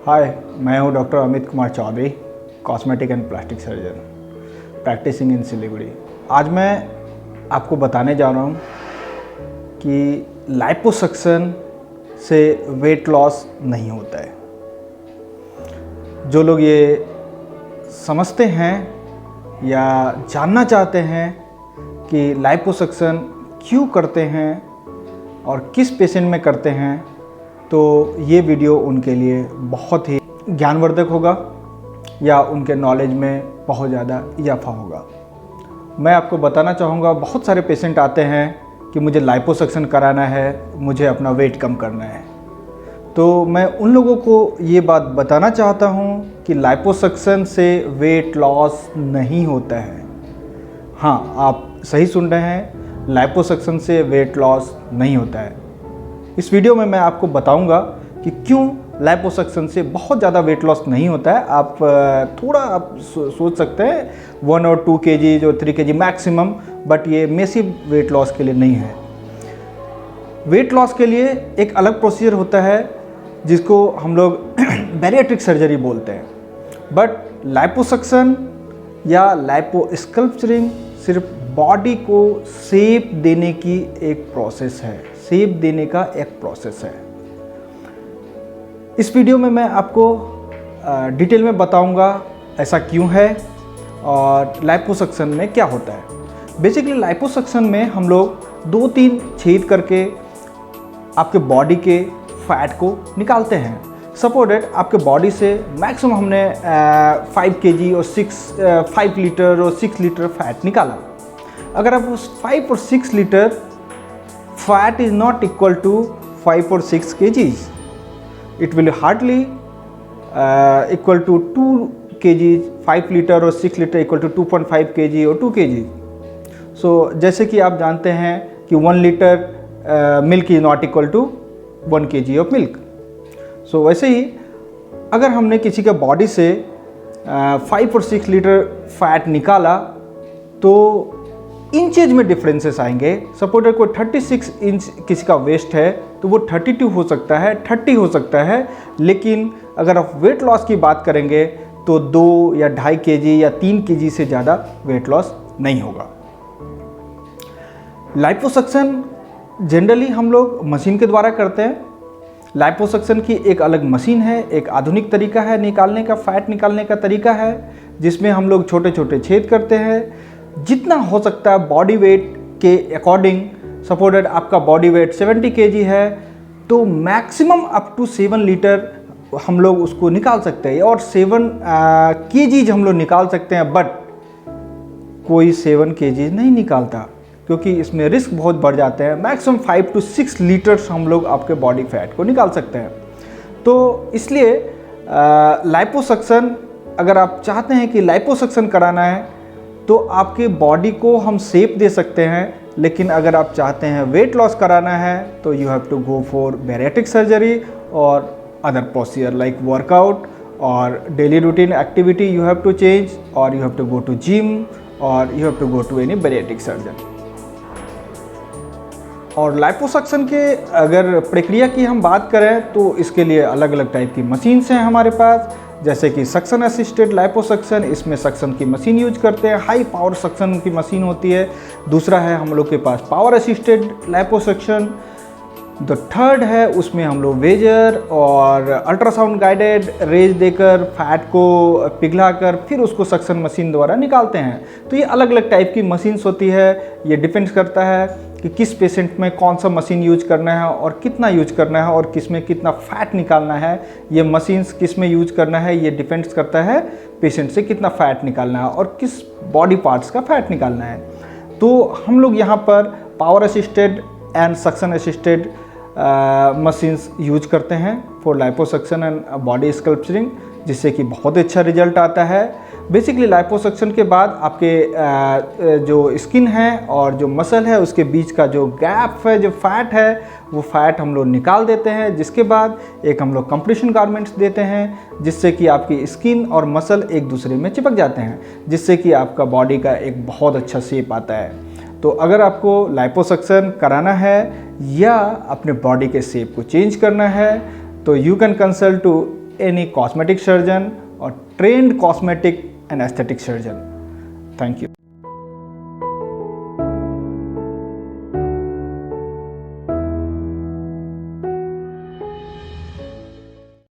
हाय, मैं हूं doctor Amit Kumar Chaudhary, cosmetic and plastic surgeon, practicing in Siliguri. आज मैं आपको बताने जा रहा हूं कि लाइपोसक्शन से वेट लॉस नहीं होता है। जो लोग ये समझते हैं या जानना चाहते हैं कि लाइपोसक्शन क्यों करते हैं और किस पेशेंट में करते हैं, तो ये वीडियो उनके लिए बहुत ही ज्ञानवर्धक होगा या उनके नॉलेज में बहुत ज़्यादा इजाफा होगा। मैं आपको बताना चाहूँगा, बहुत सारे पेशेंट आते हैं कि मुझे लाइपोसक्शन कराना है, मुझे अपना वेट कम करना है। तो मैं उन लोगों को ये बात बताना चाहता हूँ कि लाइपोसक्शन से वेट लॉस नहीं होता है। हाँ, आप सही सुन रहे हैं, लाइपोसक्शन से वेट लॉस नहीं होता है। इस वीडियो में मैं आपको बताऊंगा कि क्यों लाइपोसक्शन से बहुत ज़्यादा वेट लॉस नहीं होता है। आप थोड़ा सोच सकते हैं 1 और 2 kg जो 3 kg मैक्सिमम, बट ये मैसिव वेट लॉस के लिए नहीं है। वेट लॉस के लिए एक अलग प्रोसीजर होता है जिसको हम लोग बैरिएट्रिक सर्जरी बोलते हैं। बट लाइपोसक्शन या लाइपोस्कल्पचरिंग सिर्फ बॉडी को शेप देने की एक प्रोसेस है, शेप देने का एक प्रोसेस है। इस वीडियो में मैं आपको डिटेल में बताऊंगा ऐसा क्यों है और लाइपोसक्शन में क्या होता है। बेसिकली लाइपोसक्शन में हम लोग 2-3 छेद करके आपके बॉडी के फैट को निकालते हैं। सपोज दैट आपके बॉडी से मैक्सिमम हमने 5 kg और 5 लीटर और 6 लीटर फैट निकाला। अगर आप उस 5 और 6 litre fat is not equal to 5 और 6 kgs, it will hardly equal to 2 kg, 5 litre और 6 लीटर इक्वल टू 2.5 kg और 2 kg। सो जैसे कि आप जानते हैं कि 1 litre milk is not equal to 1 kg of milk. So वैसे ही अगर हमने किसी के बॉडी से 5 और 6 लीटर फैट निकाला तो इंचेज में डिफरेंसेस आएंगे। सपोज कोई 36 इंच किसी का वेस्ट है तो वो 32 हो सकता है, 30 हो सकता है। लेकिन अगर आप वेट लॉस की बात करेंगे तो 2 या 2.5 kg या 3 kg से ज़्यादा वेट लॉस नहीं होगा। लाइपोसक्शन जनरली हम लोग मशीन के द्वारा करते हैं। लाइपोसक्शन की एक अलग मशीन है, एक आधुनिक तरीका है निकालने का, फैट निकालने का तरीका है, जिसमें हम लोग छोटे छोटे छेद करते हैं। जितना हो सकता है बॉडी वेट के अकॉर्डिंग, सपोज दैट आपका बॉडी वेट 70 kg है तो मैक्सिमम अप टू 7 लीटर हम लोग उसको निकाल सकते हैं और 7 kg हम लोग निकाल सकते हैं। बट कोई 7 kg नहीं निकालता क्योंकि इसमें रिस्क बहुत बढ़ जाते हैं। मैक्सिमम 5 to 6 लीटर्स हम लोग आपके बॉडी फैट को निकाल सकते हैं। तो इसलिए लाइपोसक्शन, अगर आप चाहते हैं कि लाइपोसक्शन कराना है तो आपके बॉडी को हम शेप दे सकते हैं। लेकिन अगर आप चाहते हैं वेट लॉस कराना है तो you have to go for bariatric surgery और अदर प्रोसीजर लाइक वर्कआउट और daily routine activity you have to change, और you have to go to gym, और you have to go to any bariatric surgeon. और liposuction के अगर प्रक्रिया की हम बात करें तो इसके लिए अलग अलग टाइप की मशीन्स हैं हमारे पास, जैसे कि सक्शन असिस्टेड लाइपोसक्शन। इसमें सक्शन की मशीन यूज करते हैं, हाई पावर सक्शन की मशीन होती है। दूसरा है हम लोग के पास power assisted liposuction. The third है, उसमें हम लोग वेजर और अल्ट्रासाउंड गाइडेड रेज देकर फैट को पिघलाकर फिर उसको सक्शन मशीन द्वारा निकालते हैं। तो ये अलग अलग टाइप की मशीन्स होती है। ये डिपेंड्स करता है कि किस पेशेंट में कौन सा मशीन यूज करना है और कितना यूज करना है और किस में कितना फैट निकालना है। ये मशीन्स किस में यूज करना है ये डिपेंड्स करता है पेशेंट से कितना फैट निकालना है और किस बॉडी पार्ट्स का फैट निकालना है। तो हम लोग यहाँ पर power assisted and suction assisted machines use करते हैं for liposuction and body sculpturing, जिससे कि बहुत अच्छा रिजल्ट आता है। बेसिकली लाइपोसक्शन के बाद आपके जो स्किन है और जो मसल है उसके बीच का जो गैप है, जो फैट है, वो फैट हम लोग निकाल देते हैं। जिसके बाद एक हम लोग कंप्रेशन गारमेंट्स देते हैं जिससे कि आपकी स्किन और मसल एक दूसरे में चिपक जाते हैं, जिससे कि आपका बॉडी का एक बहुत अच्छा शेप आता है। तो अगर आपको लाइपोसक्शन कराना है या अपने बॉडी के शेप को चेंज करना है तो you can consult to any cosmetic surgeon or trained cosmetic and aesthetic surgeon. Thank you.